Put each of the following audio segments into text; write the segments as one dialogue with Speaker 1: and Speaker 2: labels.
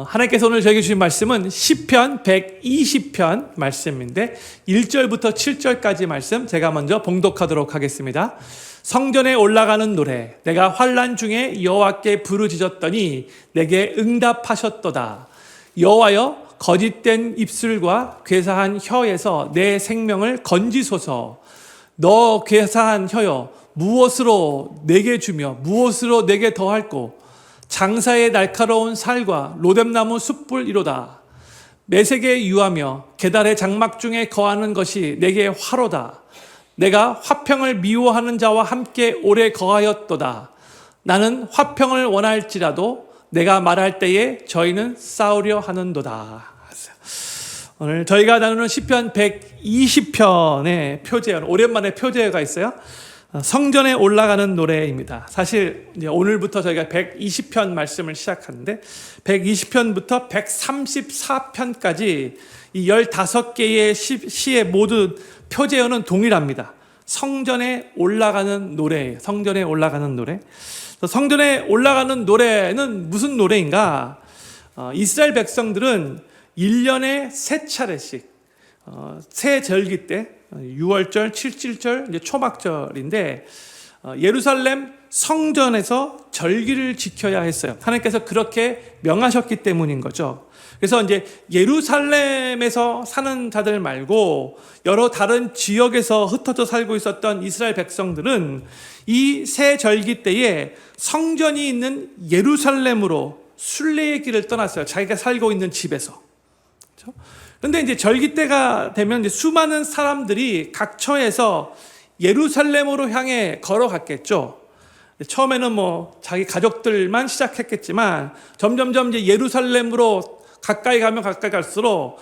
Speaker 1: 하나님께서 오늘 저에게 주신 말씀은 시편 120편 말씀인데 1절부터 7절까지 말씀 제가 먼저 봉독하도록 하겠습니다. 성전에 올라가는 노래, 내가 환난 중에 여호와께 부르짖었더니 내게 응답하셨도다. 여호와여, 거짓된 입술과 괴사한 혀에서 내 생명을 건지소서. 너 괴사한 혀여, 무엇으로 내게 주며 무엇으로 내게 더할꼬. 장사의 날카로운 살과 로뎀나무 숯불이로다. 매색에 유하며 계달의 장막 중에 거하는 것이 내게 화로다. 내가 화평을 미워하는 자와 함께 오래 거하였도다. 나는 화평을 원할지라도 내가 말할 때에 저희는 싸우려 하는도다. 오늘 저희가 나누는 시편 120편의 표제어, 오랜만에 표제어가 있어요. 성전에 올라가는 노래입니다. 사실 이제 오늘부터 저희가 120편 말씀을 시작하는데 120편부터 134편까지 이 15개의 시의 모든 표제어는 동일합니다. 성전에 올라가는 노래, 성전에 올라가는 노래. 성전에 올라가는 노래는 무슨 노래인가? 이스라엘 백성들은 1년에 3차례씩 새 절기 때 6월절, 7.7절, 이제 초막절인데 예루살렘 성전에서 절기를 지켜야 했어요. 하나님께서 그렇게 명하셨기 때문인 거죠. 그래서 이제 예루살렘에서 사는 자들 말고 여러 다른 지역에서 흩어져 살고 있었던 이스라엘 백성들은 이 새 절기 때에 성전이 있는 예루살렘으로 순례의 길을 떠났어요. 자기가 살고 있는 집에서. 그런데 이제 절기 때가 되면 이제 수많은 사람들이 각 처에서 예루살렘으로 향해 걸어갔겠죠. 처음에는 뭐 자기 가족들만 시작했겠지만 점점점 이제 예루살렘으로 가까이 가면 가까이 갈수록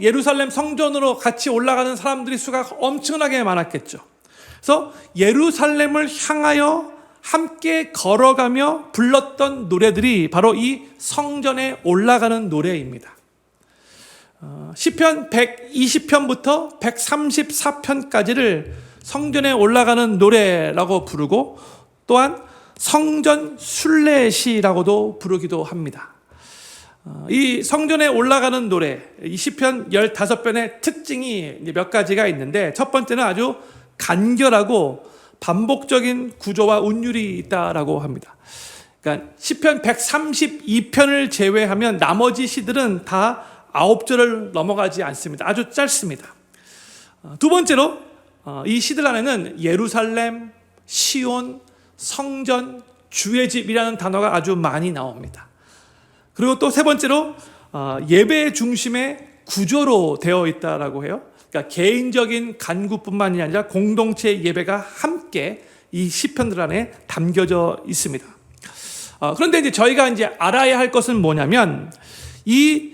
Speaker 1: 예루살렘 성전으로 같이 올라가는 사람들의 수가 엄청나게 많았겠죠. 그래서 예루살렘을 향하여 함께 걸어가며 불렀던 노래들이 바로 이 성전에 올라가는 노래입니다. 시편 120편부터 134편까지를 성전에 올라가는 노래라고 부르고 또한 성전 순례시라고도 부르기도 합니다. 이 성전에 올라가는 노래, 이 시편 15편의 특징이 몇 가지가 있는데 첫 번째는 아주 간결하고 반복적인 구조와 운율이 있다라고 합니다. 그러니까 시편 132편을 제외하면 나머지 시들은 다 9절을 넘어가지 않습니다. 아주 짧습니다. 두 번째로 이 시들 안에는 예루살렘, 시온, 성전, 주의 집이라는 단어가 아주 많이 나옵니다. 그리고 또 세 번째로 예배의 중심의 구조로 되어 있다라고 해요. 그러니까 개인적인 간구뿐만이 아니라 공동체 예배가 함께 이 시편들 안에 담겨져 있습니다. 그런데 이제 저희가 이제 알아야 할 것은 뭐냐면 이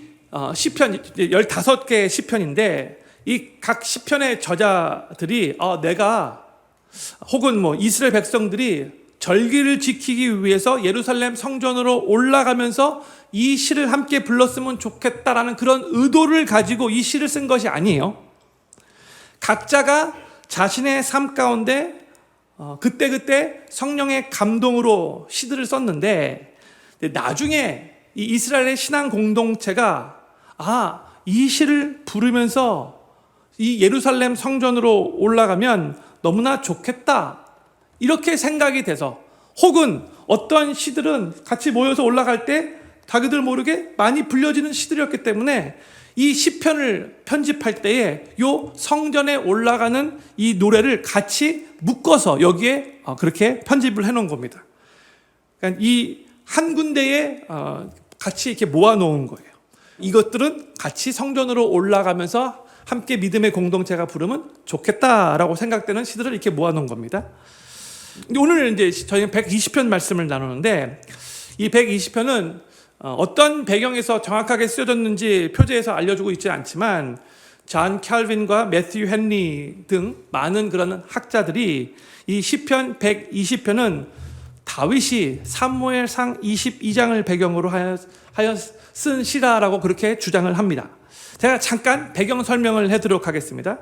Speaker 1: 시편 15개의 시편인데 이 각 시편의 저자들이 내가 혹은 뭐 이스라엘 백성들이 절기를 지키기 위해서 예루살렘 성전으로 올라가면서 이 시를 함께 불렀으면 좋겠다라는 그런 의도를 가지고 이 시를 쓴 것이 아니에요. 각자가 자신의 삶 가운데 그때그때 성령의 감동으로 시들을 썼는데 나중에 이 이스라엘의 신앙 공동체가 이 시를 부르면서 이 예루살렘 성전으로 올라가면 너무나 좋겠다 이렇게 생각이 돼서 혹은 어떤 시들은 같이 모여서 올라갈 때 자기들 모르게 많이 불려지는 시들이었기 때문에 이 시편을 편집할 때에 요 성전에 올라가는 이 노래를 같이 묶어서 여기에 그렇게 편집을 해놓은 겁니다. 그러니까 이 한 군데에 같이 이렇게 모아놓은 거예요. 이것들은 같이 성전으로 올라가면서 함께 믿음의 공동체가 부르면 좋겠다라고 생각되는 시들을 이렇게 모아놓은 겁니다. 오늘 이제 저희는 120편 말씀을 나누는데 이 120편은 어떤 배경에서 정확하게 쓰여졌는지 표제에서 알려주고 있지 않지만 존 캘빈과 매튜 헨리 등 많은 그런 학자들이 이 시편 120편은 다윗이 사무엘상 22장을 배경으로 하여 쓴 시라라고 그렇게 주장을 합니다. 제가 잠깐 배경 설명을 해드리도록 하겠습니다.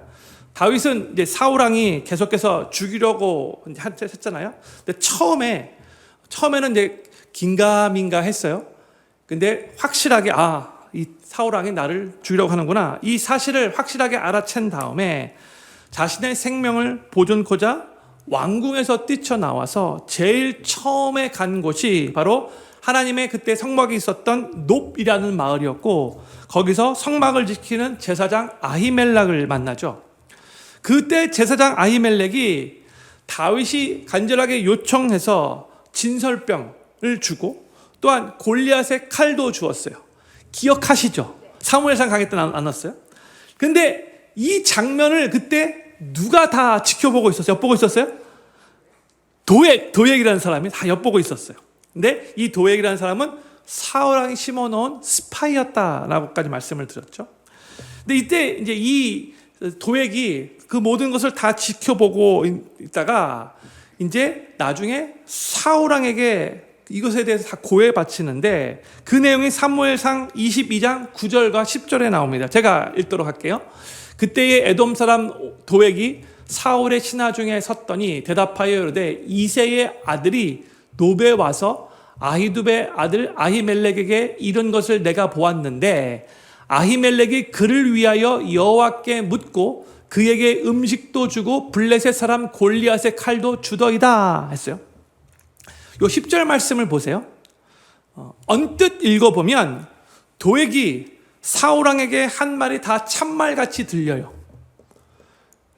Speaker 1: 다윗은 이제 사울 왕이 계속해서 죽이려고 했잖아요. 근데 처음에는 이제 긴가민가 했어요. 근데 확실하게 이 사울 왕이 나를 죽이려고 하는구나, 이 사실을 확실하게 알아챈 다음에 자신의 생명을 보존코자 왕궁에서 뛰쳐나와서 제일 처음에 간 곳이 바로 하나님의 그때 성막이 있었던 놉이라는 마을이었고, 거기서 성막을 지키는 제사장 아히멜렉을 만나죠. 그때 제사장 아히멜렉이 다윗이 간절하게 요청해서 진설병을 주고 또한 골리앗의 칼도 주었어요. 기억하시죠? 사무엘상 강의 때 나눴어요. 근데 이 장면을 그때 누가 다 지켜보고 있었어요? 엿보고 있었어요? 도액이라는 사람이 다 엿보고 있었어요. 근데 이 도액이라는 사람은 사울왕이 심어놓은 스파이였다라고까지 말씀을 드렸죠. 근데 이때 이제 이 도액이 그 모든 것을 다 지켜보고 있다가 이제 나중에 사울왕에게 이것에 대해서 다 고해 바치는데, 그 내용이 사무엘상 22장 9절과 10절에 나옵니다. 제가 읽도록 할게요. 그때의 에돔 사람 도액이 사울의 신하 중에 섰더니 대답하여 이르되 이새의 아들이 노베 와서 아히두베의 아들 아히멜렉에게 이런 것을 내가 보았는데 아히멜렉이 그를 위하여 여호와께 묻고 그에게 음식도 주고 블레셋 사람 골리앗의 칼도 주더이다 했어요. 요 10절 말씀을 보세요. 언뜻 읽어보면 도액이 사울왕에게 한 말이 다 참말같이 들려요.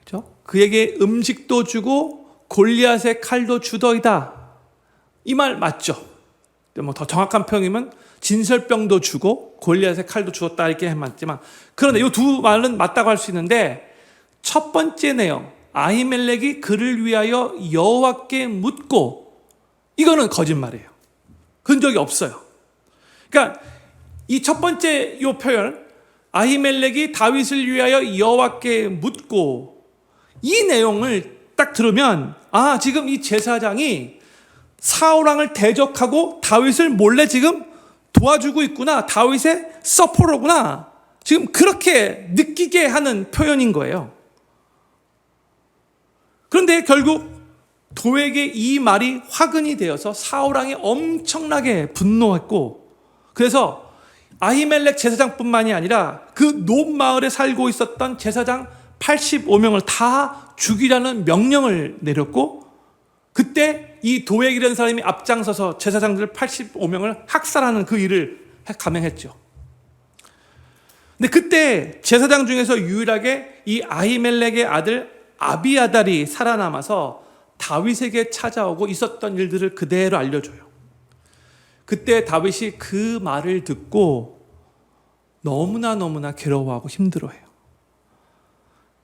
Speaker 1: 그렇죠? 그에게 음식도 주고 골리앗의 칼도 주더이다, 이 말 맞죠? 뭐 더 정확한 표현이면 진설병도 주고 골리앗의 칼도 주었다 이렇게 맞지만, 그런데 이 두 말은 맞다고 할 수 있는데, 첫 번째 내용 아히멜렉이 그를 위하여 여호와께 묻고, 이거는 거짓말이에요. 그런 적이 없어요. 그러니까 이 첫 번째 이 표현 아히멜렉이 다윗을 위하여 여호와께 묻고, 이 내용을 딱 들으면 지금 이 제사장이 사울왕을 대적하고 다윗을 몰래 지금 도와주고 있구나, 다윗의 서포러구나, 지금 그렇게 느끼게 하는 표현인 거예요. 그런데 결국 도액의 이 말이 화근이 되어서 사울왕이 엄청나게 분노했고, 그래서 아히멜렉 제사장뿐만이 아니라 그 놉 마을에 살고 있었던 제사장 85명을 다 죽이라는 명령을 내렸고, 그때 이 도액이라는 사람이 앞장서서 제사장들 85명을 학살하는 그 일을 감행했죠. 근데 그때 제사장 중에서 유일하게 이 아히멜렉의 아들 아비아달이 살아남아서 다윗에게 찾아오고 있었던 일들을 그대로 알려줘요. 그때 다윗이 그 말을 듣고 너무나 괴로워하고 힘들어해요.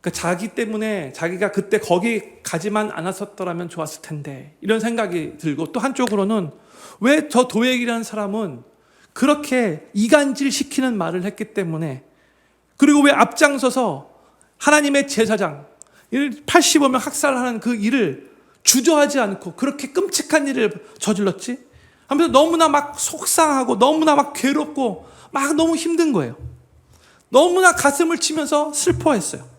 Speaker 1: 그러니까 자기 때문에 자기가 그때 거기 가지만 않았었더라면 좋았을 텐데, 이런 생각이 들고, 또 한쪽으로는 왜 저 도액이라는 사람은 그렇게 이간질 시키는 말을 했기 때문에, 그리고 왜 앞장서서 하나님의 제사장 85명 학살하는 그 일을 주저하지 않고 그렇게 끔찍한 일을 저질렀지? 하면서 너무나 막 속상하고 너무나 막 괴롭고 막 너무 힘든 거예요. 너무나 가슴을 치면서 슬퍼했어요.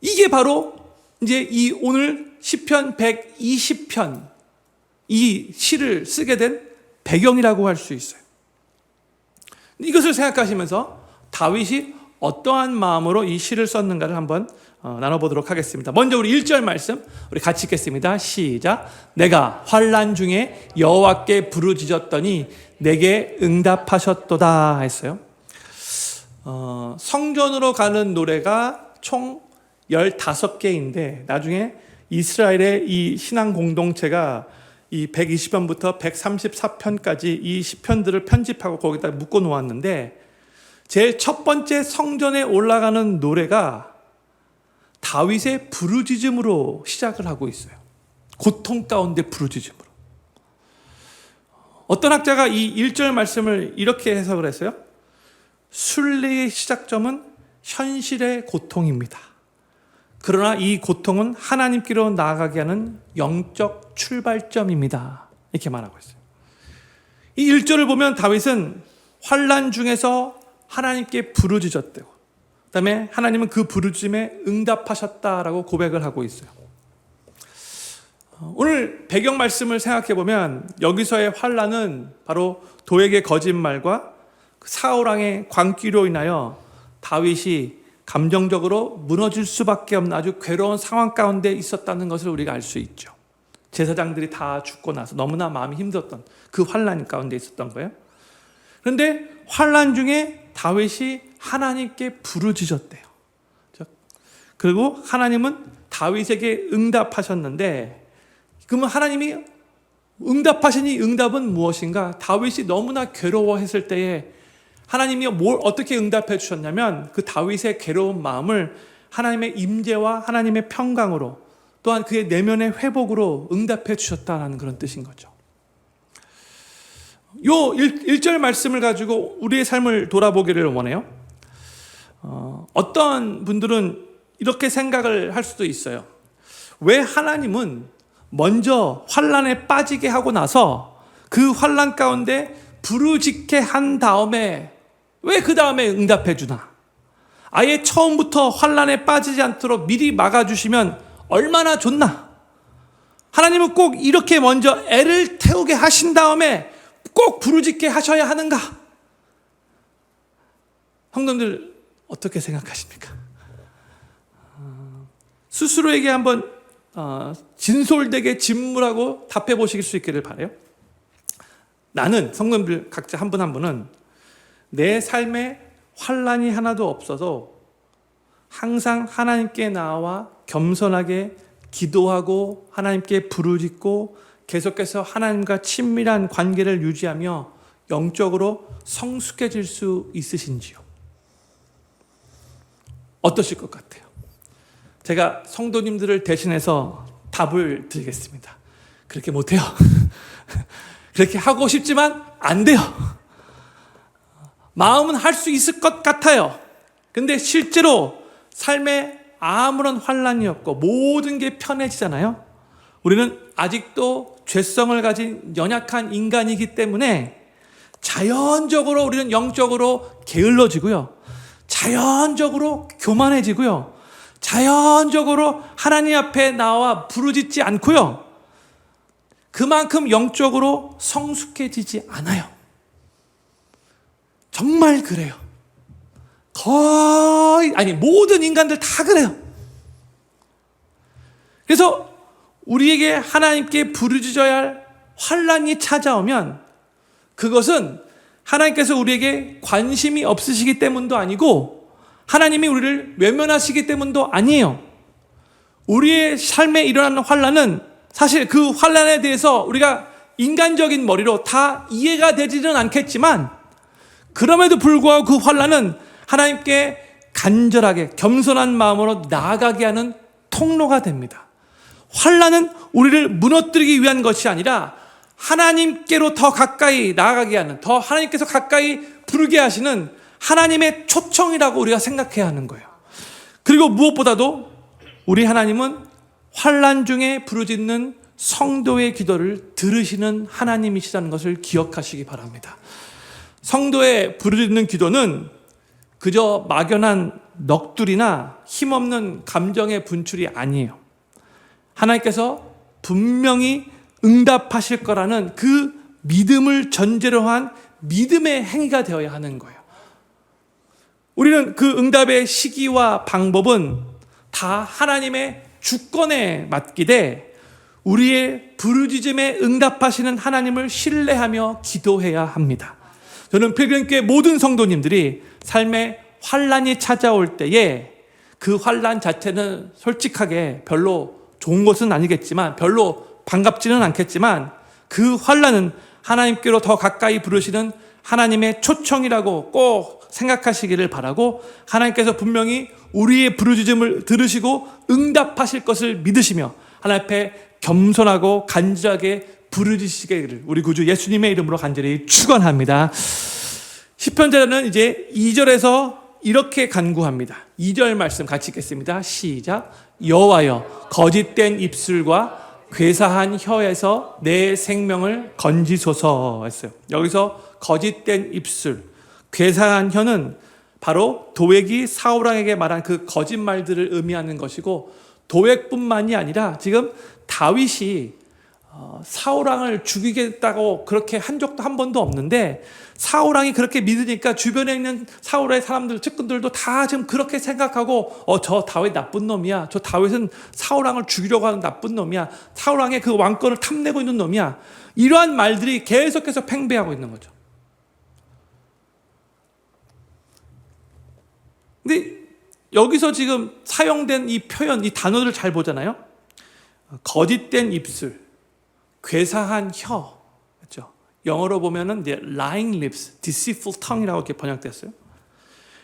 Speaker 1: 이게 바로 이제 이 오늘 시편 120편 이 시를 쓰게 된 배경이라고 할 수 있어요. 이것을 생각하시면서 다윗이 어떠한 마음으로 이 시를 썼는가를 한번 나눠보도록 하겠습니다. 먼저 우리 1절 말씀 우리 같이 읽겠습니다. 시작. 내가 환난 중에 여호와께 부르짖었더니 내게 응답하셨도다 했어요. 성전으로 가는 노래가 총 15개인데 나중에 이스라엘의 이 신앙 공동체가 이 120편부터 134편까지 이 시편들을 편집하고 거기다 묶어 놓았는데, 제일 첫 번째 성전에 올라가는 노래가 다윗의 부르짖음으로 시작을 하고 있어요. 고통 가운데 부르짖음으로. 어떤 학자가 이 1절 말씀을 이렇게 해석을 했어요. 순례의 시작점은 현실의 고통입니다. 그러나 이 고통은 하나님께로 나아가게 하는 영적 출발점입니다. 이렇게 말하고 있어요. 이 1절을 보면 다윗은 환난 중에서 하나님께 부르짖었대요. 그 다음에 하나님은 그 부르짖음에 응답하셨다라고 고백을 하고 있어요. 오늘 배경 말씀을 생각해 보면 여기서의 환난은 바로 도액의 거짓말과 사울 왕의 광기로 인하여 다윗이 감정적으로 무너질 수밖에 없는 아주 괴로운 상황 가운데 있었다는 것을 우리가 알 수 있죠. 제사장들이 다 죽고 나서 너무나 마음이 힘들었던 그 환난 가운데 있었던 거예요. 그런데 환난 중에 다윗이 하나님께 부르짖었대요. 그리고 하나님은 다윗에게 응답하셨는데, 그러면 하나님이 응답하신 이 응답은 무엇인가? 다윗이 너무나 괴로워했을 때에 하나님이 어떻게 응답해 주셨냐면, 그 다윗의 괴로운 마음을 하나님의 임재와 하나님의 평강으로, 또한 그의 내면의 회복으로 응답해 주셨다는 그런 뜻인 거죠. 요 1절 말씀을 가지고 우리의 삶을 돌아보기를 원해요. 어떤 분들은 이렇게 생각을 할 수도 있어요. 왜 하나님은 먼저 환난에 빠지게 하고 나서 그 환난 가운데 부르짖게 한 다음에 왜 그 다음에 응답해 주나? 아예 처음부터 환난에 빠지지 않도록 미리 막아주시면 얼마나 좋나? 하나님은 꼭 이렇게 먼저 애를 태우게 하신 다음에 꼭 부르짖게 하셔야 하는가? 성도님들 어떻게 생각하십니까? 스스로에게 한번 진솔되게 진물하고 답해 보실 수 있기를 바라요. 나는, 성도님들 각자 한 분 한 분은 내 삶에 환난이 하나도 없어서 항상 하나님께 나와 겸손하게 기도하고 하나님께 부르짖고 계속해서 하나님과 친밀한 관계를 유지하며 영적으로 성숙해질 수 있으신지요? 어떠실 것 같아요? 제가 성도님들을 대신해서 답을 드리겠습니다. 그렇게 못해요. 그렇게 하고 싶지만 안 돼요. 마음은 할 수 있을 것 같아요. 근데 실제로 삶에 아무런 환난이 없고 모든 게 편해지잖아요. 우리는 아직도 죄성을 가진 연약한 인간이기 때문에 자연적으로 우리는 영적으로 게을러지고요. 자연적으로 교만해지고요. 자연적으로 하나님 앞에 나와 부르짖지 않고요. 그만큼 영적으로 성숙해지지 않아요. 정말 그래요. 모든 인간들 다 그래요. 그래서 우리에게 하나님께 부르짖어야 할 환난이 찾아오면 그것은 하나님께서 우리에게 관심이 없으시기 때문도 아니고 하나님이 우리를 외면하시기 때문도 아니에요. 우리의 삶에 일어나는 환난은 사실 그 환난에 대해서 우리가 인간적인 머리로 다 이해가 되지는 않겠지만 그럼에도 불구하고 그 환난은 하나님께 간절하게 겸손한 마음으로 나아가게 하는 통로가 됩니다. 환난은 우리를 무너뜨리기 위한 것이 아니라 하나님께로 더 가까이 나아가게 하는, 더 하나님께서 가까이 부르게 하시는 하나님의 초청이라고 우리가 생각해야 하는 거예요. 그리고 무엇보다도 우리 하나님은 환난 중에 부르짖는 성도의 기도를 들으시는 하나님이시라는 것을 기억하시기 바랍니다. 성도의 부르짖는 기도는 그저 막연한 넋두리나 힘없는 감정의 분출이 아니에요. 하나님께서 분명히 응답하실 거라는 그 믿음을 전제로 한 믿음의 행위가 되어야 하는 거예요. 우리는 그 응답의 시기와 방법은 다 하나님의 주권에 맡기되 우리의 부르짖음에 응답하시는 하나님을 신뢰하며 기도해야 합니다. 저는 필그림교회 모든 성도님들이 삶에 환난이 찾아올 때에 그 환난 자체는 솔직하게 별로 좋은 것은 아니겠지만, 별로 반갑지는 않겠지만 그 환난은 하나님께로 더 가까이 부르시는 하나님의 초청이라고 꼭 생각하시기를 바라고, 하나님께서 분명히 우리의 부르짖음을 들으시고 응답하실 것을 믿으시며 하나님 앞에 겸손하고 간절하게 부르짖으시기를 우리 구주 예수님의 이름으로 간절히 축원합니다. 시편자는 이제 2절에서 이렇게 간구합니다. 2절 말씀 같이 읽겠습니다. 시작. 여호와여, 거짓된 입술과 괴사한 혀에서 내 생명을 건지소서 했어요. 여기서 거짓된 입술, 괴사한 혀는 바로 도액이 사울 왕에게 말한 그 거짓말들을 의미하는 것이고, 도액뿐만이 아니라 지금 다윗이 사울 왕을 죽이겠다고 그렇게 한 적도 한 번도 없는데, 사울 왕이 그렇게 믿으니까 주변에 있는 사울의 사람들, 측근들도 다 지금 그렇게 생각하고 저 다윗 나쁜 놈이야, 저 다윗은 사울 왕을 죽이려고 하는 나쁜 놈이야, 사울 왕의 그 왕권을 탐내고 있는 놈이야, 이러한 말들이 계속해서 팽배하고 있는 거죠. 근데 여기서 지금 사용된 이 표현, 이 단어들을 잘 보잖아요. 거짓된 입술, 괴사한 혀, 그렇죠? 영어로 보면은 이제 lying lips, deceitful tongue이라고 이렇게 번역됐어요.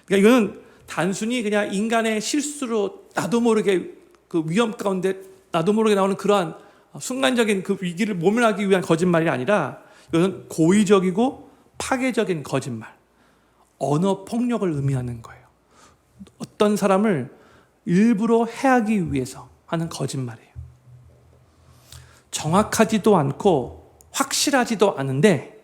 Speaker 1: 그러니까 이거는 단순히 그냥 인간의 실수로 나도 모르게 그 위험 가운데 나도 모르게 나오는 그러한 순간적인 그 위기를 모면하기 위한 거짓말이 아니라, 이것은 고의적이고 파괴적인 거짓말, 언어 폭력을 의미하는 거예요. 어떤 사람을 일부러 해하기 위해서 하는 거짓말이에요. 정확하지도 않고 확실하지도 않은데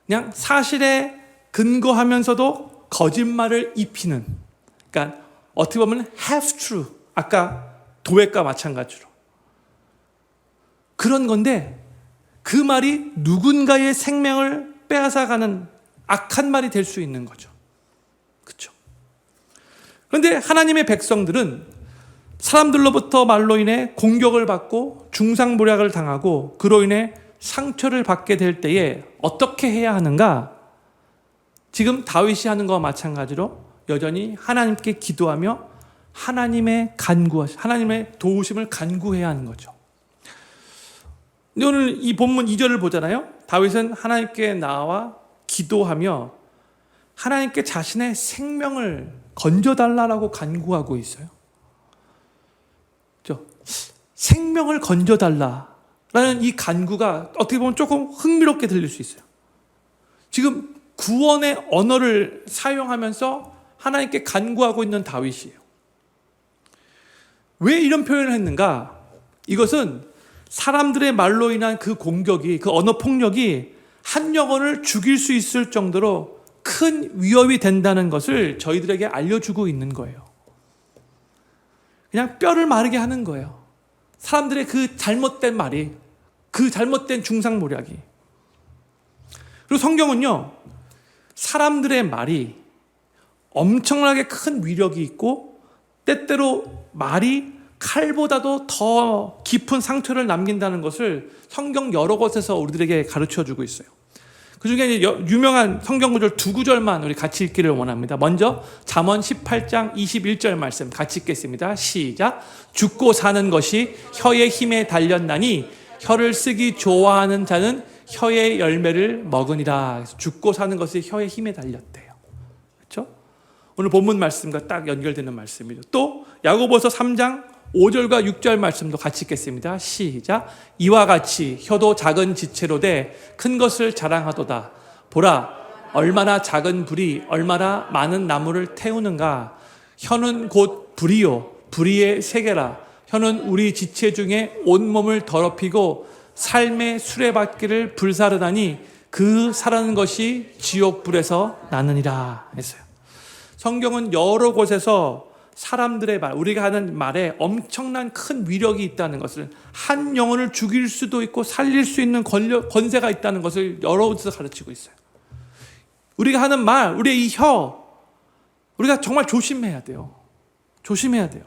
Speaker 1: 그냥 사실에 근거하면서도 거짓말을 입히는, 그러니까 어떻게 보면 half true, 아까 도액과 마찬가지로 그런 건데, 그 말이 누군가의 생명을 빼앗아가는 악한 말이 될 수 있는 거죠. 그렇죠? 그런데 하나님의 백성들은 사람들로부터 말로 인해 공격을 받고 중상모략을 당하고 그로 인해 상처를 받게 될 때에 어떻게 해야 하는가? 지금 다윗이 하는 것과 마찬가지로 여전히 하나님께 기도하며 하나님의 도우심을 간구해야 하는 거죠. 근데 오늘 이 본문 2절을 보잖아요. 다윗은 하나님께 나와 기도하며 하나님께 자신의 생명을 건져달라고 간구하고 있어요. 그렇죠? 생명을 건져달라라는 이 간구가 어떻게 보면 조금 흥미롭게 들릴 수 있어요. 지금 구원의 언어를 사용하면서 하나님께 간구하고 있는 다윗이에요. 왜 이런 표현을 했는가? 이것은 사람들의 말로 인한 그 공격이, 그 언어 폭력이 한 영혼을 죽일 수 있을 정도로 큰 위협이 된다는 것을 저희들에게 알려주고 있는 거예요. 그냥 뼈를 마르게 하는 거예요. 사람들의 그 잘못된 말이, 그 잘못된 중상모략이. 그리고 성경은요, 사람들의 말이 엄청나게 큰 위력이 있고 때때로 말이 칼보다도 더 깊은 상처를 남긴다는 것을 성경 여러 곳에서 우리들에게 가르쳐주고 있어요. 그 중에 유명한 성경 구절 두 구절만 우리 같이 읽기를 원합니다. 먼저 잠언 18장 21절 말씀 같이 읽겠습니다. 시작. 죽고 사는 것이 혀의 힘에 달렸나니 혀를 쓰기 좋아하는 자는 혀의 열매를 먹으니라. 죽고 사는 것이 혀의 힘에 달렸대요. 그렇죠? 오늘 본문 말씀과 딱 연결되는 말씀이죠. 또 야고보서 3장 5절과 6절 말씀도 같이 읽겠습니다. 시작. 이와 같이 혀도 작은 지체로 돼 큰 것을 자랑하도다. 보라, 얼마나 작은 불이 얼마나 많은 나무를 태우는가. 혀는 곧 불이요 불의의 세계라. 혀는 우리 지체 중에 온몸을 더럽히고 삶의 수레바퀴를 불사르다니 그 사라는 것이 지옥불에서 나느니라 했어요. 성경은 여러 곳에서 사람들의 말, 우리가 하는 말에 엄청난 큰 위력이 있다는 것을, 한 영혼을 죽일 수도 있고 살릴 수 있는 권세가 있다는 것을 여러 곳에서 가르치고 있어요. 우리가 하는 말, 우리의 이 혀, 우리가 정말 조심해야 돼요. 조심해야 돼요.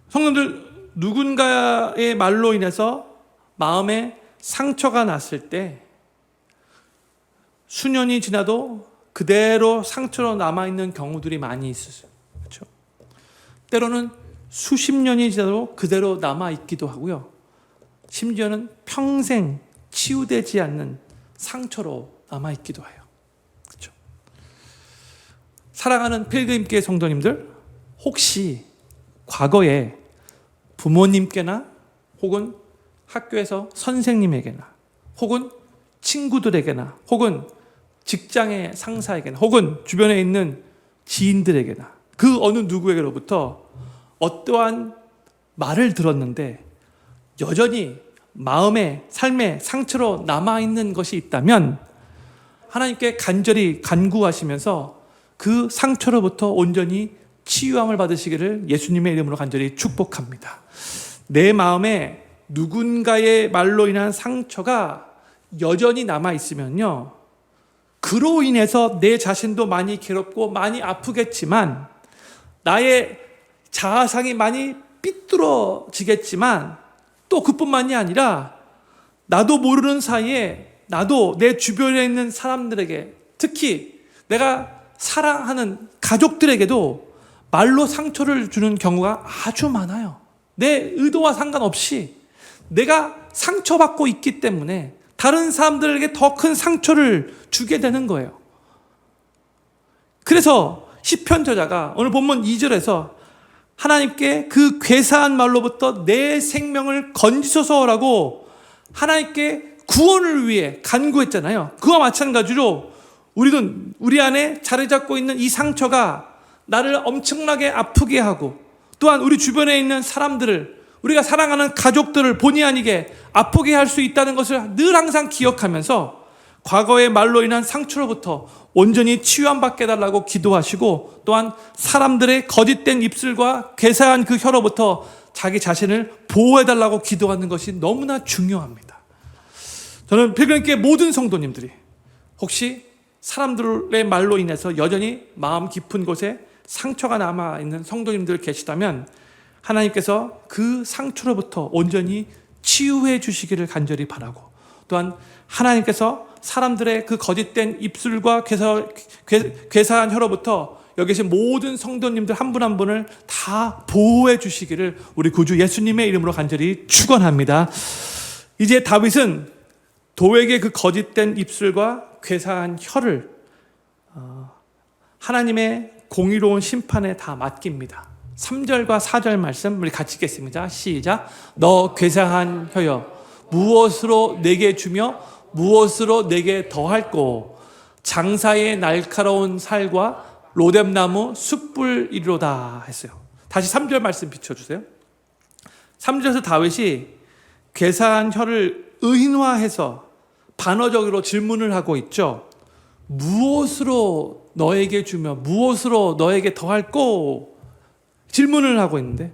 Speaker 1: 성도들, 누군가의 말로 인해서 마음에 상처가 났을 때 수년이 지나도 그대로 상처로 남아있는 경우들이 많이 있었어요. 그렇죠? 때로는 수십 년이 지나도 그대로 남아있기도 하고요. 심지어는 평생 치유되지 않는 상처로 남아있기도 해요. 그렇죠? 사랑하는 필그림교회 성도님들, 혹시 과거에 부모님께나 혹은 학교에서 선생님에게나 혹은 친구들에게나 혹은 직장의 상사에게나 혹은 주변에 있는 지인들에게나 그 어느 누구에게로부터 어떠한 말을 들었는데 여전히 마음에 삶에 상처로 남아있는 것이 있다면 하나님께 간절히 간구하시면서 그 상처로부터 온전히 치유함을 받으시기를 예수님의 이름으로 간절히 축복합니다. 내 마음에 누군가의 말로 인한 상처가 여전히 남아 있으면요, 그로 인해서 내 자신도 많이 괴롭고 많이 아프겠지만, 나의 자아상이 많이 삐뚤어지겠지만, 또 그뿐만이 아니라 나도 모르는 사이에 나도 내 주변에 있는 사람들에게, 특히 내가 사랑하는 가족들에게도 말로 상처를 주는 경우가 아주 많아요. 내 의도와 상관없이 내가 상처받고 있기 때문에 다른 사람들에게 더 큰 상처를 주게 되는 거예요. 그래서 시편 저자가 오늘 본문 2절에서 하나님께 그 괴사한 말로부터 내 생명을 건지소서라고 하나님께 구원을 위해 간구했잖아요. 그와 마찬가지로 우리는 우리 안에 자리 잡고 있는 이 상처가 나를 엄청나게 아프게 하고, 또한 우리 주변에 있는 사람들을, 우리가 사랑하는 가족들을 본의 아니게 아프게 할 수 있다는 것을 늘 항상 기억하면서 과거의 말로 인한 상처로부터 온전히 치유함 받게 해달라고 기도하시고, 또한 사람들의 거짓된 입술과 괴사한 그 혀로부터 자기 자신을 보호해달라고 기도하는 것이 너무나 중요합니다. 저는 필그림교회 모든 성도님들이 혹시 사람들의 말로 인해서 여전히 마음 깊은 곳에 상처가 남아있는 성도님들 계시다면 하나님께서 그 상처로부터 온전히 치유해 주시기를 간절히 바라고, 또한 하나님께서 사람들의 그 거짓된 입술과 괴사한 혀로부터 여기 계신 모든 성도님들 한 분 한 분을 다 보호해 주시기를 우리 구주 예수님의 이름으로 간절히 축원합니다. 이제 다윗은 도에게 그 거짓된 입술과 괴사한 혀를 하나님의 공의로운 심판에 다 맡깁니다. 3절과 4절 말씀 우리 같이 읽겠습니다. 시작. 너 괴사한 혀여, 무엇으로 내게 주며 무엇으로 내게 더할꼬? 장사의 날카로운 살과 로뎀나무 숯불이로다 했어요. 다시 3절 말씀 비춰주세요. 3절에서 다윗이 괴사한 혀를 의인화해서 반어적으로 질문을 하고 있죠. 무엇으로 너에게 주며 무엇으로 너에게 더할꼬? 질문을 하고 있는데,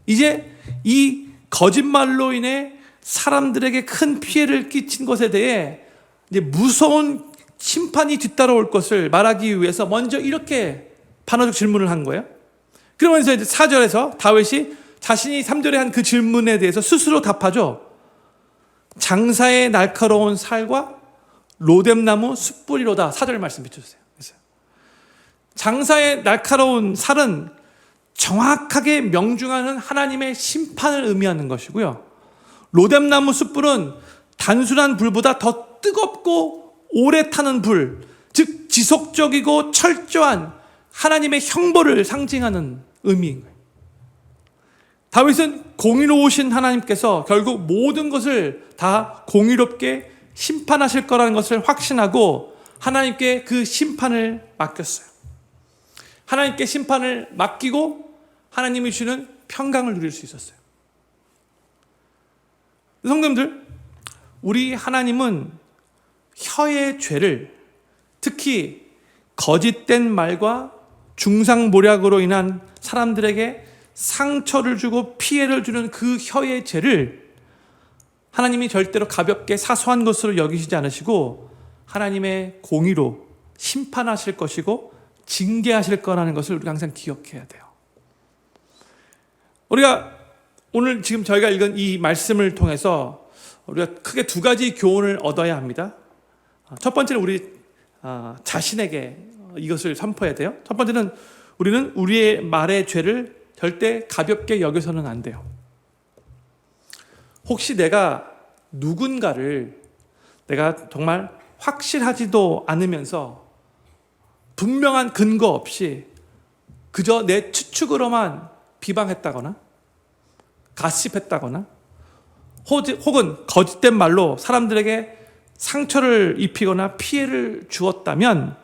Speaker 1: 이제 이 거짓말로 인해 사람들에게 큰 피해를 끼친 것에 대해 이제 무서운 심판이 뒤따라올 것을 말하기 위해서 먼저 이렇게 반어적 질문을 한 거예요. 그러면서 이제 4절에서 다윗이 자신이 3절에 한 그 질문에 대해서 스스로 답하죠. 장사의 날카로운 살과 로뎀나무 숯불이로다. 4절 말씀 비춰주세요. 장사의 날카로운 살은 정확하게 명중하는 하나님의 심판을 의미하는 것이고요, 로뎀나무 숯불은 단순한 불보다 더 뜨겁고 오래 타는 불, 즉 지속적이고 철저한 하나님의 형벌을 상징하는 의미인 거예요. 다윗은 공의로우신 하나님께서 결국 모든 것을 다 공의롭게 심판하실 거라는 것을 확신하고 하나님께 그 심판을 맡겼어요. 하나님께 심판을 맡기고 하나님이 주는 평강을 누릴 수 있었어요. 성도님들, 우리 하나님은 혀의 죄를, 특히 거짓된 말과 중상모략으로 인한 사람들에게 상처를 주고 피해를 주는 그 혀의 죄를 하나님이 절대로 가볍게 사소한 것으로 여기시지 않으시고 하나님의 공의로 심판하실 것이고 징계하실 거라는 것을 우리가 항상 기억해야 돼요. 우리가 오늘 지금 저희가 읽은 이 말씀을 통해서 우리가 크게 두 가지 교훈을 얻어야 합니다. 첫 번째는 우리 자신에게 이것을 선포해야 돼요. 첫 번째는 우리는 우리의 말의 죄를 절대 가볍게 여겨서는 안 돼요. 혹시 내가 누군가를 내가 정말 확실하지도 않으면서 분명한 근거 없이 그저 내 추측으로만 비방했다거나 가십했다거나 혹은 거짓된 말로 사람들에게 상처를 입히거나 피해를 주었다면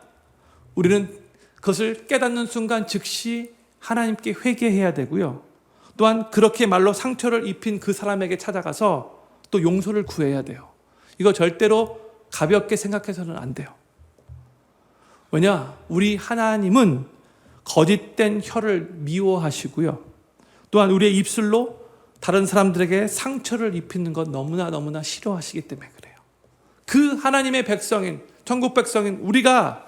Speaker 1: 우리는 그것을 깨닫는 순간 즉시 하나님께 회개해야 되고요, 또한 그렇게 말로 상처를 입힌 그 사람에게 찾아가서 또 용서를 구해야 돼요. 이거 절대로 가볍게 생각해서는 안 돼요. 왜냐? 우리 하나님은 거짓된 혀를 미워하시고요. 또한 우리의 입술로 다른 사람들에게 상처를 입히는 것 너무나 싫어하시기 때문에 그래요. 그 하나님의 백성인, 천국 백성인 우리가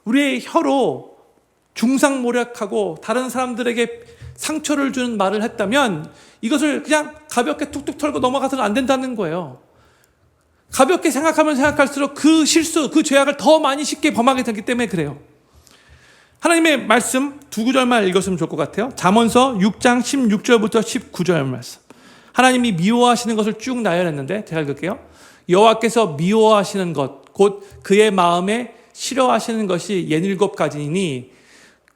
Speaker 1: 우리의 혀로 중상모략하고 다른 사람들에게 상처를 주는 말을 했다면 이것을 그냥 가볍게 툭툭 털고 넘어가서는 안 된다는 거예요. 가볍게 생각하면 생각할수록 그 실수, 그 죄악을 더 많이 쉽게 범하게 되기 때문에 그래요. 하나님의 말씀 두 구절만 읽었으면 좋을 것 같아요. 잠언서 6장 16절부터 19절 말씀. 하나님이 미워하시는 것을 쭉 나열했는데 제가 읽을게요. 여호와께서 미워하시는 것, 곧 그의 마음에 싫어하시는 것이 67가지이니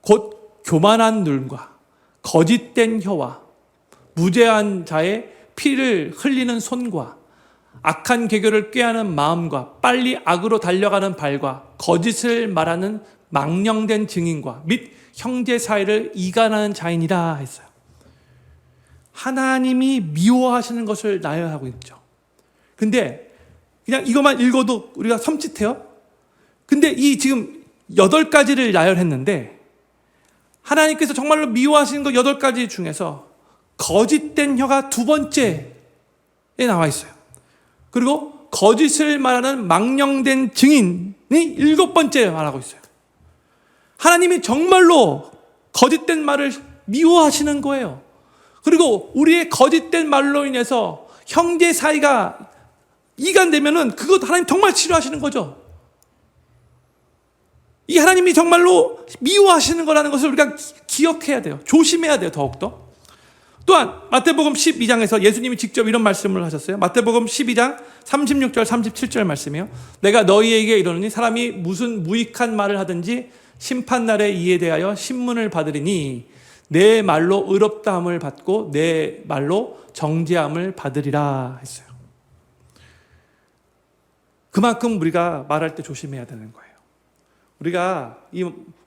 Speaker 1: 곧 교만한 눈과 거짓된 혀와 무죄한 자의 피를 흘리는 손과 악한 계교를 꾀하는 마음과 빨리 악으로 달려가는 발과 거짓을 말하는 망령된 증인과 및 형제 사이를 이간하는 자인이라 했어요. 하나님이 미워하시는 것을 나열하고 있죠. 근데 그냥 이것만 읽어도 우리가 섬찟해요. 근데 이 지금 8가지를 나열했는데 하나님께서 정말로 미워하시는 것 8가지 중에서 거짓된 혀가 두 번째에 나와 있어요. 그리고 거짓을 말하는 망령된 증인이 7번째에 말하고 있어요. 하나님이 정말로 거짓된 말을 미워하시는 거예요. 그리고 우리의 거짓된 말로 인해서 형제 사이가 이간되면은 그것 하나님 정말 싫어하시는 거죠. 이 하나님이 정말로 미워하시는 거라는 것을 우리가 기억해야 돼요. 조심해야 돼요, 더욱더. 또한 마태복음 12장에서 예수님이 직접 이런 말씀을 하셨어요. 마태복음 12장 36절 37절 말씀이에요. 내가 너희에게 이르노니 사람이 무슨 무익한 말을 하든지 심판날에 이에 대하여 신문을 받으리니 내 말로 의롭다함을 받고 내 말로 정죄함을 받으리라 했어요. 그만큼 우리가 말할 때 조심해야 되는 거예요. 우리가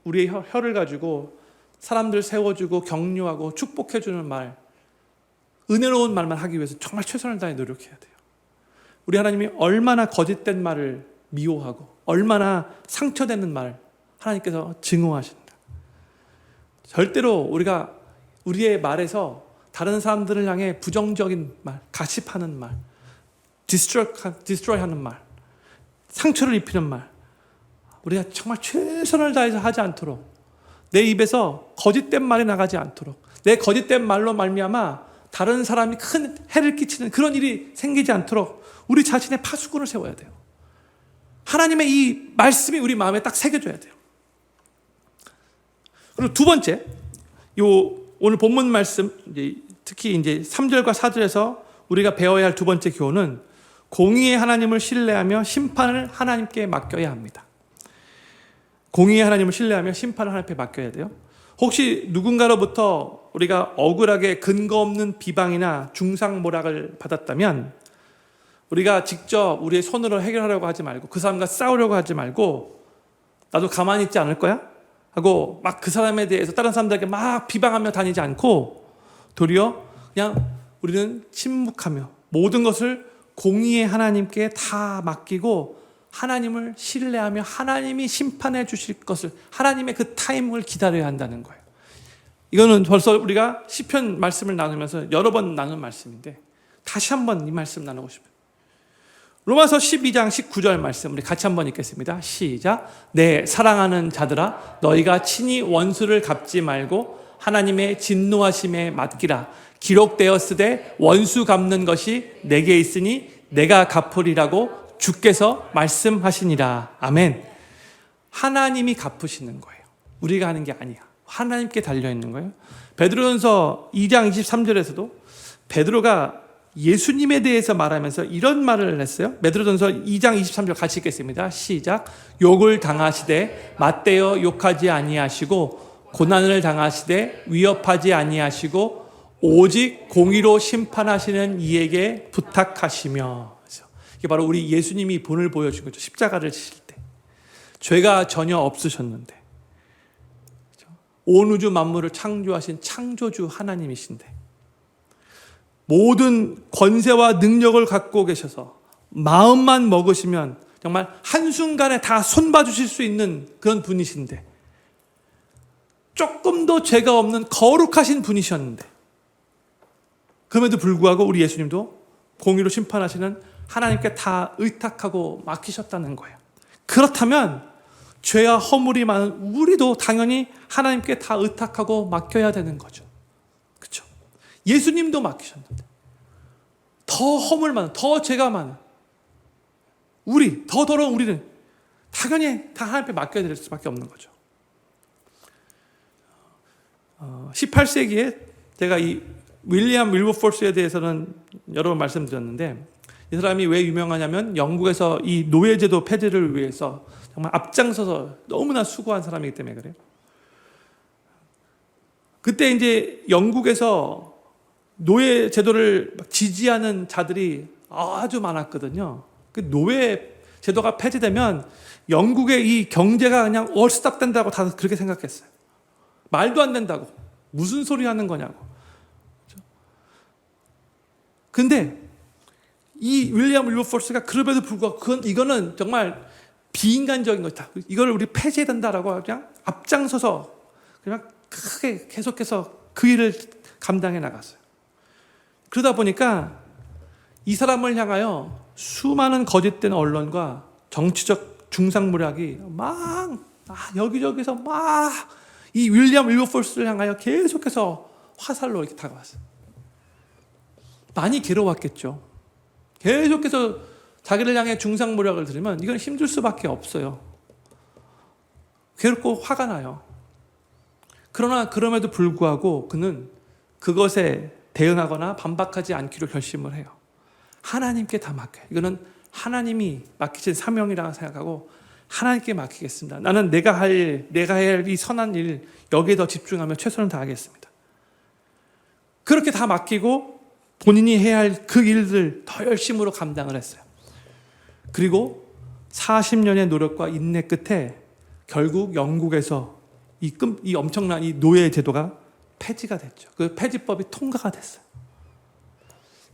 Speaker 1: 우리의 혀를 가지고 사람들 세워주고 격려하고 축복해주는 말, 은혜로운 말만 하기 위해서 정말 최선을 다해 노력해야 돼요. 우리 하나님이 얼마나 거짓된 말을 미워하고 얼마나 상처되는 말 하나님께서 증오하신다. 절대로 우리가 우리의 말에서 다른 사람들을 향해 부정적인 말, 가십하는 말, 디스트로이하는 말, 상처를 입히는 말, 우리가 정말 최선을 다해서 하지 않도록, 내 입에서 거짓된 말이 나가지 않도록, 내 거짓된 말로 말미암아 다른 사람이 큰 해를 끼치는 그런 일이 생기지 않도록 우리 자신의 파수꾼을 세워야 돼요. 하나님의 이 말씀이 우리 마음에 딱 새겨져야 돼요. 그리고 두 번째, 오늘 본문 말씀, 특히 이제 3절과 4절에서 우리가 배워야 할 두 번째 교훈은 공의의 하나님을 신뢰하며 심판을 하나님께 맡겨야 합니다. 공의의 하나님을 신뢰하며 심판을 하나님께 맡겨야 돼요. 혹시 누군가로부터 우리가 억울하게 근거 없는 비방이나 중상모략을 받았다면 우리가 직접 우리의 손으로 해결하려고 하지 말고 그 사람과 싸우려고 하지 말고 나도 가만히 있지 않을 거야? 하고 막 그 사람에 대해서 다른 사람들에게 막 비방하며 다니지 않고 도리어 그냥 우리는 침묵하며 모든 것을 공의의 하나님께 다 맡기고 하나님을 신뢰하며 하나님이 심판해 주실 것을 하나님의 그 타임을 기다려야 한다는 거예요. 이거는 벌써 우리가 시편 말씀을 나누면서 여러 번 나눈 말씀인데 다시 한번 이 말씀 나누고 싶어요. 로마서 12장 19절 말씀 우리 같이 한번 읽겠습니다. 시작. 내 사랑하는 자들아 너희가 친히 원수를 갚지 말고 하나님의 진노하심에 맡기라. 기록되었으되 원수 갚는 것이 내게 있으니 내가 갚으리라고 주께서 말씀하시니라. 아멘. 하나님이 갚으시는 거예요. 우리가 하는 게 아니야. 하나님께 달려있는 거예요. 베드로전서 2장 23절에서도 베드로가 예수님에 대해서 말하면서 이런 말을 했어요. 베드로전서 2장 23절 같이 읽겠습니다. 시작. 욕을 당하시되 맞대어 욕하지 아니하시고 고난을 당하시되 위협하지 아니하시고 오직 공의로 심판하시는 이에게 부탁하시며. 이게 바로 우리 예수님이 본을 보여준 거죠. 십자가를 지실 때 죄가 전혀 없으셨는데 온 우주 만물을 창조하신 창조주 하나님이신데 모든 권세와 능력을 갖고 계셔서 마음만 먹으시면 정말 한순간에 다 손봐 주실 수 있는 그런 분이신데 조금도 죄가 없는 거룩하신 분이셨는데 그럼에도 불구하고 우리 예수님도 공의로 심판하시는 하나님께 다 의탁하고 맡기셨다는 거예요. 그렇다면 죄와 허물이 많은 우리도 당연히 하나님께 다 의탁하고 맡겨야 되는 거죠. 그렇죠? 예수님도 맡기셨는데 더 허물 많은, 더 죄가 많은 우리, 더 더러운 우리는 당연히 다 하나님께 맡겨야 될 수밖에 없는 거죠. 18세기에 제가 이 윌리엄 윌버포스에 대해서는 여러 번 말씀드렸는데 이 사람이 왜 유명하냐면 영국에서 이 노예제도 폐지를 위해서 정말 앞장서서 너무나 수고한 사람이기 때문에 그래요. 그때 이제 영국에서 노예제도를 지지하는 자들이 아주 많았거든요. 그 노예 제도가 폐지되면 영국의 이 경제가 그냥 얼스떡 된다고 다들 그렇게 생각했어요. 말도 안 된다고. 무슨 소리 하는 거냐고. 근데 이 윌리엄 윌버포스가 그럼에도 불구하고 이거는 정말 비인간적인 것이다. 이걸 우리 폐지해야 된다라고 그냥 앞장서서 그냥 크게 계속해서 그 일을 감당해 나갔어요. 그러다 보니까 이 사람을 향하여 수많은 거짓된 언론과 정치적 중상모략이 막 여기저기서 막 이 윌리엄 윌버포스를 향하여 계속해서 화살로 이렇게 다가왔어요. 많이 괴로웠겠죠. 계속해서 자기를 향해 중상모략을 들으면 이건 힘들 수밖에 없어요. 괴롭고 화가 나요. 그러나 그럼에도 불구하고 그는 그것에 대응하거나 반박하지 않기로 결심을 해요. 하나님께 다 맡겨요. 이거는 하나님이 맡기신 사명이라고 생각하고 하나님께 맡기겠습니다. 나는 내가 할 이 선한 일 여기에 더 집중하며 최선을 다하겠습니다. 그렇게 다 맡기고 본인이 해야 할 그 일들 더 열심으로 감당을 했어요. 그리고 40년의 노력과 인내 끝에 결국 영국에서 이 엄청난 이 노예 제도가 폐지가 됐죠. 그 폐지법이 통과가 됐어요.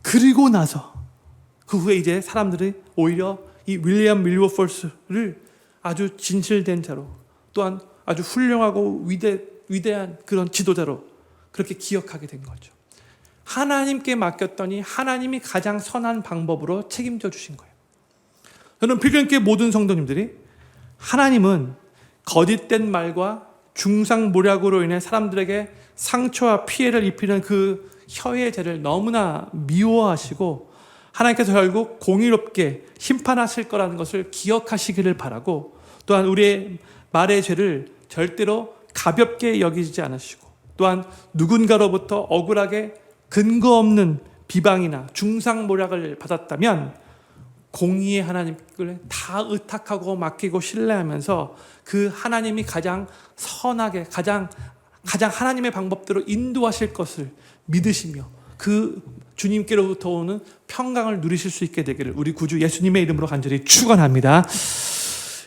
Speaker 1: 그리고 나서 그 후에 이제 사람들이 오히려 이 윌리엄 윌버포스를 아주 진실된 자로 또한 아주 훌륭하고 위대한 그런 지도자로 그렇게 기억하게 된 거죠. 하나님께 맡겼더니 하나님이 가장 선한 방법으로 책임져 주신 거예요. 저는 필경교회 모든 성도님들이 하나님은 거짓된 말과 중상모략으로 인해 사람들에게 상처와 피해를 입히는 그 혀의 죄를 너무나 미워하시고 하나님께서 결국 공의롭게 심판하실 거라는 것을 기억하시기를 바라고 또한 우리의 말의 죄를 절대로 가볍게 여기지 않으시고 또한 누군가로부터 억울하게 근거 없는 비방이나 중상모략을 받았다면 공의의 하나님을 다 의탁하고 맡기고 신뢰하면서 그 하나님이 가장 선하게 가장 하나님의 방법대로 인도하실 것을 믿으시며 그 주님께로부터 오는 평강을 누리실 수 있게 되기를 우리 구주 예수님의 이름으로 간절히 축원합니다.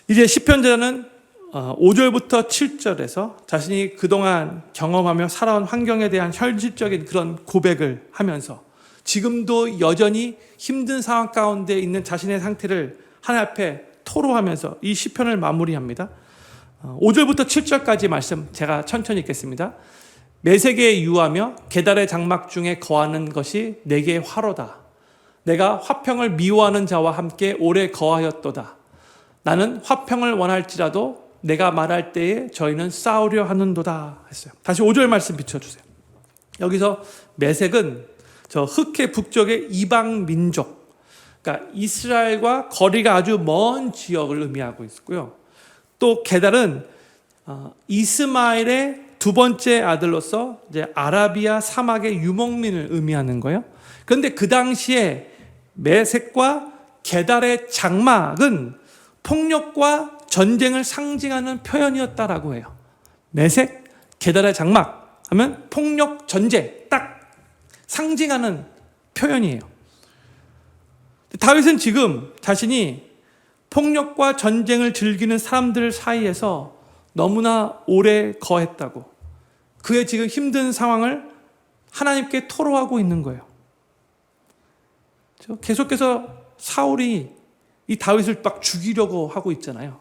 Speaker 1: 이제 시편자는 5절부터 7절에서 자신이 그동안 경험하며 살아온 환경에 대한 현실적인 그런 고백을 하면서 지금도 여전히 힘든 상황 가운데 있는 자신의 상태를 하나님 앞에 토로하면서 이 시편을 마무리합니다. 5절부터 7절까지 말씀 제가 천천히 읽겠습니다. 메색에 유하며 계달의 장막 중에 거하는 것이 내게 화로다. 내가 화평을 미워하는 자와 함께 오래 거하였도다. 나는 화평을 원할지라도 내가 말할 때에 저희는 싸우려 하는도다 했어요. 다시 5절 말씀 비춰주세요. 여기서 메색은 저 흑해 북쪽의 이방 민족, 그러니까 이스라엘과 거리가 아주 먼 지역을 의미하고 있고요. 또 게달은 이스마엘의 두 번째 아들로서 이제 아라비아 사막의 유목민을 의미하는 거예요. 그런데 그 당시에 메색과 게달의 장막은 폭력과 전쟁을 상징하는 표현이었다라고 해요. 메색, 게달의 장막 하면 폭력, 전쟁 딱 상징하는 표현이에요. 다윗은 지금 자신이 폭력과 전쟁을 즐기는 사람들 사이에서 너무나 오래 거했다고 그의 지금 힘든 상황을 하나님께 토로하고 있는 거예요. 계속해서 사울이 이 다윗을 막 죽이려고 하고 있잖아요.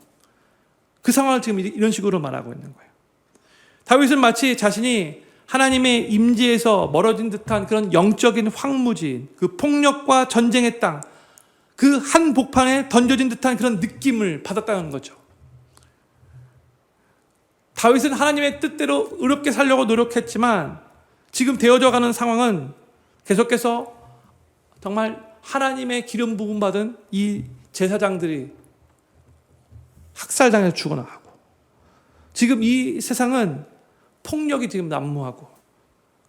Speaker 1: 그 상황을 지금 이런 식으로 말하고 있는 거예요. 다윗은 마치 자신이 하나님의 임재에서 멀어진 듯한 그런 영적인 황무지, 그 폭력과 전쟁의 땅, 그 한 복판에 던져진 듯한 그런 느낌을 받았다는 거죠. 다윗은 하나님의 뜻대로 의롭게 살려고 노력했지만 지금 되어져가는 상황은 계속해서 정말 하나님의 기름 부음 받은 이 제사장들이 학살당해서 죽어나가고, 지금 이 세상은 폭력이 지금 난무하고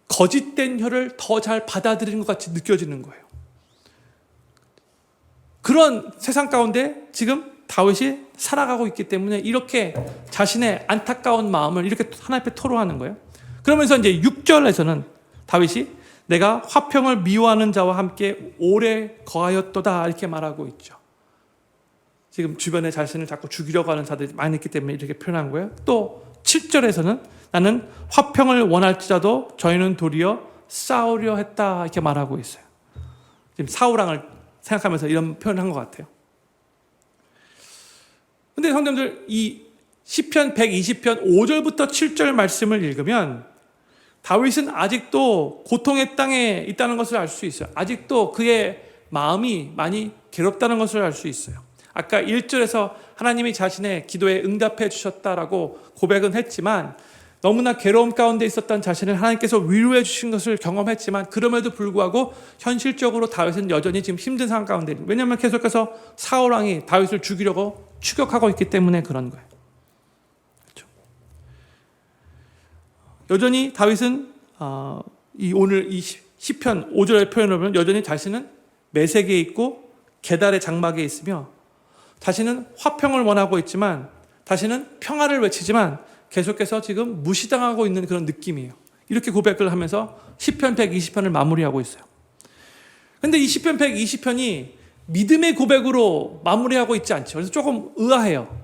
Speaker 1: 거짓된 혀를 더 잘 받아들이는 것 같이 느껴지는 거예요. 그런 세상 가운데 지금 다윗이 살아가고 있기 때문에 이렇게 자신의 안타까운 마음을 이렇게 하나님 앞에 토로하는 거예요. 그러면서 이제 6절에서는 다윗이 내가 화평을 미워하는 자와 함께 오래 거하였도다 이렇게 말하고 있죠. 지금 주변에 자신을 자꾸 죽이려고 하는 자들이 많이 있기 때문에 이렇게 표현한 거예요. 또 7절에서는 나는 화평을 원할지라도 저희는 도리어 싸우려 했다 이렇게 말하고 있어요. 지금 사울왕을 생각하면서 이런 표현을 한 것 같아요. 근데 성도님들, 이 시편 120편 5절부터 7절 말씀을 읽으면 다윗은 아직도 고통의 땅에 있다는 것을 알 수 있어요. 아직도 그의 마음이 많이 괴롭다는 것을 알 수 있어요. 아까 1절에서 하나님이 자신의 기도에 응답해 주셨다라고 고백은 했지만 너무나 괴로움 가운데 있었던 자신을 하나님께서 위로해 주신 것을 경험했지만 그럼에도 불구하고 현실적으로 다윗은 여전히 지금 힘든 상황 가운데 있는, 왜냐하면 계속해서 사울왕이 다윗을 죽이려고 추격하고 있기 때문에 그런 거예요. 그렇죠? 여전히 다윗은 오늘 이 시편 5절의 표현을 보면 여전히 자신은 매색에 있고 계달의 장막에 있으며 자신은 화평을 원하고 있지만 자신은 평화를 외치지만 계속해서 지금 무시당하고 있는 그런 느낌이에요. 이렇게 고백을 하면서 시편 120편을 마무리하고 있어요. 그런데 이 시편 120편이 믿음의 고백으로 마무리하고 있지 않죠. 그래서 조금 의아해요.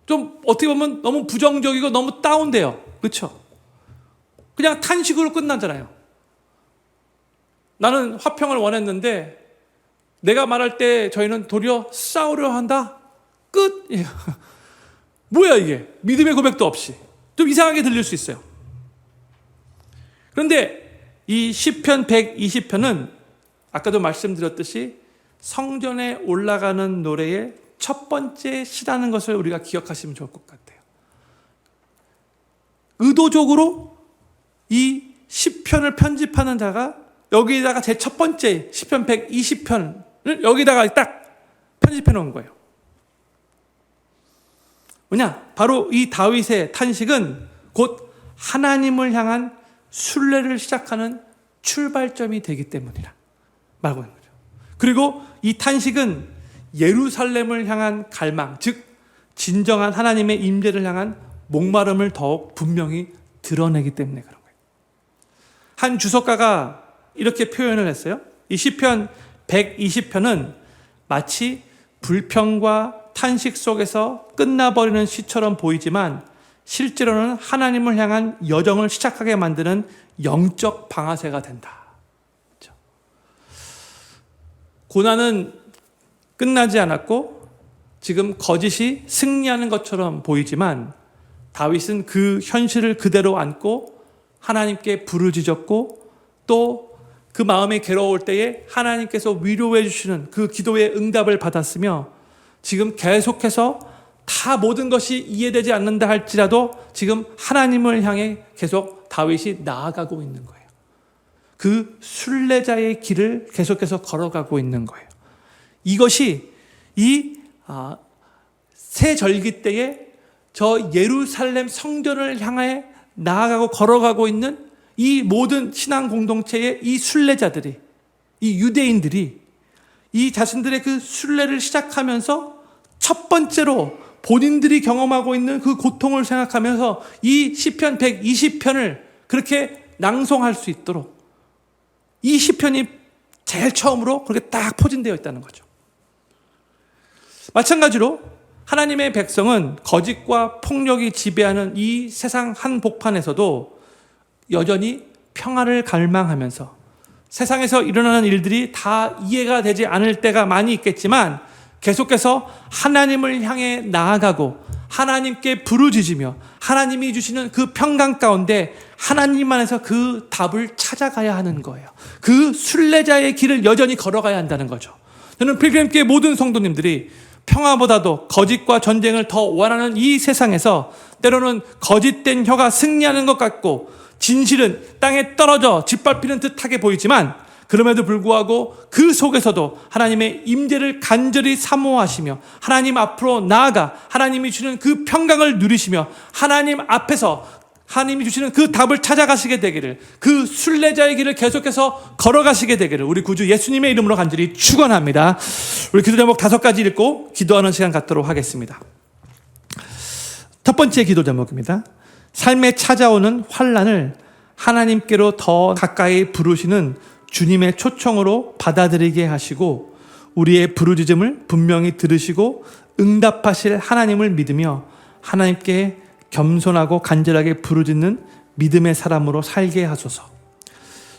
Speaker 1: 좀 어떻게 보면 너무 부정적이고 너무 다운돼요. 그렇죠? 그냥 탄식으로 끝나잖아요. 나는 화평을 원했는데 내가 말할 때 저희는 도리어 싸우려 한다? 끝! 뭐야 이게? 믿음의 고백도 없이. 좀 이상하게 들릴 수 있어요. 그런데 이 시편 120편은 아까도 말씀드렸듯이 성전에 올라가는 노래의 첫 번째 시라는 것을 우리가 기억하시면 좋을 것 같아요. 의도적으로 이 시편을 편집하는 자가 여기다가 제 첫 번째 시편 120편을 여기다가 딱 편집해 놓은 거예요. 뭐냐? 바로 이 다윗의 탄식은 곧 하나님을 향한 순례를 시작하는 출발점이 되기 때문이라 말하고 있는 거죠. 그리고 이 탄식은 예루살렘을 향한 갈망, 즉 진정한 하나님의 임재를 향한 목마름을 더욱 분명히 드러내기 때문에 그런 거예요. 한 주석가가 이렇게 표현을 했어요. 이 시편 120편은 마치 불평과 탄식 속에서 끝나버리는 시처럼 보이지만 실제로는 하나님을 향한 여정을 시작하게 만드는 영적 방아쇠가 된다. 그렇죠? 고난은 끝나지 않았고 지금 거짓이 승리하는 것처럼 보이지만 다윗은 그 현실을 그대로 안고 하나님께 부르짖었고 또 그 마음이 괴로울 때에 하나님께서 위로해 주시는 그 기도의 응답을 받았으며 지금 계속해서 다 모든 것이 이해되지 않는다 할지라도 지금 하나님을 향해 계속 다윗이 나아가고 있는 거예요. 그 순례자의 길을 계속해서 걸어가고 있는 거예요. 이것이 이 새 절기 때에 저 예루살렘 성전을 향해 나아가고 걸어가고 있는 이 모든 신앙 공동체의 이 순례자들이, 이 유대인들이 이 자신들의 그 순례를 시작하면서 첫 번째로 본인들이 경험하고 있는 그 고통을 생각하면서 이 시편 120편을 그렇게 낭송할 수 있도록 이 시편이 제일 처음으로 그렇게 딱 포진되어 있다는 거죠. 마찬가지로 하나님의 백성은 거짓과 폭력이 지배하는 이 세상 한복판에서도 여전히 평화를 갈망하면서 세상에서 일어나는 일들이 다 이해가 되지 않을 때가 많이 있겠지만 계속해서 하나님을 향해 나아가고 하나님께 부르짖으며 하나님이 주시는 그 평강 가운데 하나님 안에서 그 답을 찾아가야 하는 거예요. 그 순례자의 길을 여전히 걸어가야 한다는 거죠. 저는 필그림교회 모든 성도님들이 평화보다도 거짓과 전쟁을 더 원하는 이 세상에서 때로는 거짓된 혀가 승리하는 것 같고 진실은 땅에 떨어져 짓밟히는 듯하게 보이지만 그럼에도 불구하고 그 속에서도 하나님의 임재를 간절히 사모하시며 하나님 앞으로 나아가 하나님이 주시는 그 평강을 누리시며 하나님 앞에서 하나님이 주시는 그 답을 찾아가시게 되기를, 그 순례자의 길을 계속해서 걸어가시게 되기를 우리 구주 예수님의 이름으로 간절히 축원합니다. 우리 기도 제목 5가지 읽고 기도하는 시간 갖도록 하겠습니다. 첫 번째 기도 제목입니다. 삶에 찾아오는 환난을 하나님께로 더 가까이 부르시는 주님의 초청으로 받아들이게 하시고 우리의 부르짖음을 분명히 들으시고 응답하실 하나님을 믿으며 하나님께 겸손하고 간절하게 부르짖는 믿음의 사람으로 살게 하소서.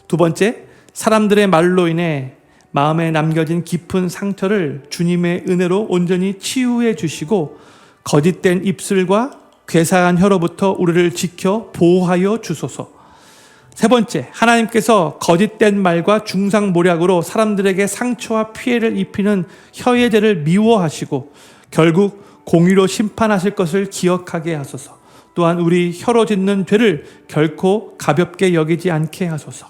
Speaker 1: 두 번째, 사람들의 말로 인해 마음에 남겨진 깊은 상처를 주님의 은혜로 온전히 치유해 주시고 거짓된 입술과 괴사한 혀로부터 우리를 지켜 보호하여 주소서. 세 번째, 하나님께서 거짓된 말과 중상모략으로 사람들에게 상처와 피해를 입히는 혀의 죄를 미워하시고 결국 공의로 심판하실 것을 기억하게 하소서. 또한 우리 혀로 짓는 죄를 결코 가볍게 여기지 않게 하소서.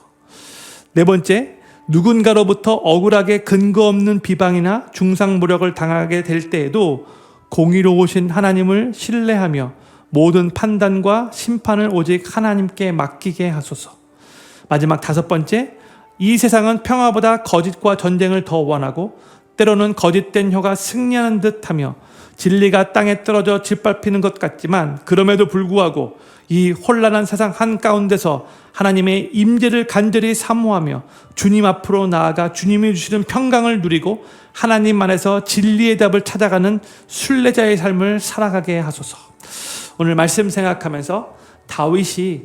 Speaker 1: 네 번째, 누군가로부터 억울하게 근거 없는 비방이나 중상모략을 당하게 될 때에도 공의로우신 하나님을 신뢰하며 모든 판단과 심판을 오직 하나님께 맡기게 하소서. 마지막 5번째, 이 세상은 평화보다 거짓과 전쟁을 더 원하고 때로는 거짓된 혀가 승리하는 듯하며 진리가 땅에 떨어져 짓밟히는 것 같지만 그럼에도 불구하고 이 혼란한 세상 한가운데서 하나님의 임재를 간절히 사모하며 주님 앞으로 나아가 주님이 주시는 평강을 누리고 하나님 안에서 진리의 답을 찾아가는 순례자의 삶을 살아가게 하소서. 오늘 말씀 생각하면서 다윗이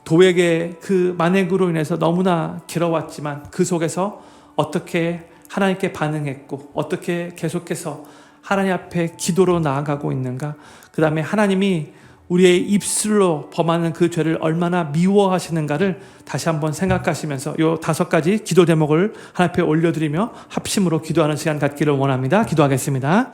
Speaker 1: 도액의 그 만행으로 인해서 너무나 괴로웠지만 그 속에서 어떻게 하나님께 반응했고 어떻게 계속해서 하나님 앞에 기도로 나아가고 있는가, 그 다음에 하나님이 우리의 입술로 범하는 그 죄를 얼마나 미워하시는가를 다시 한번 생각하시면서 이 5가지 기도 제목을 하나님 앞에 올려드리며 합심으로 기도하는 시간 갖기를 원합니다. 기도하겠습니다.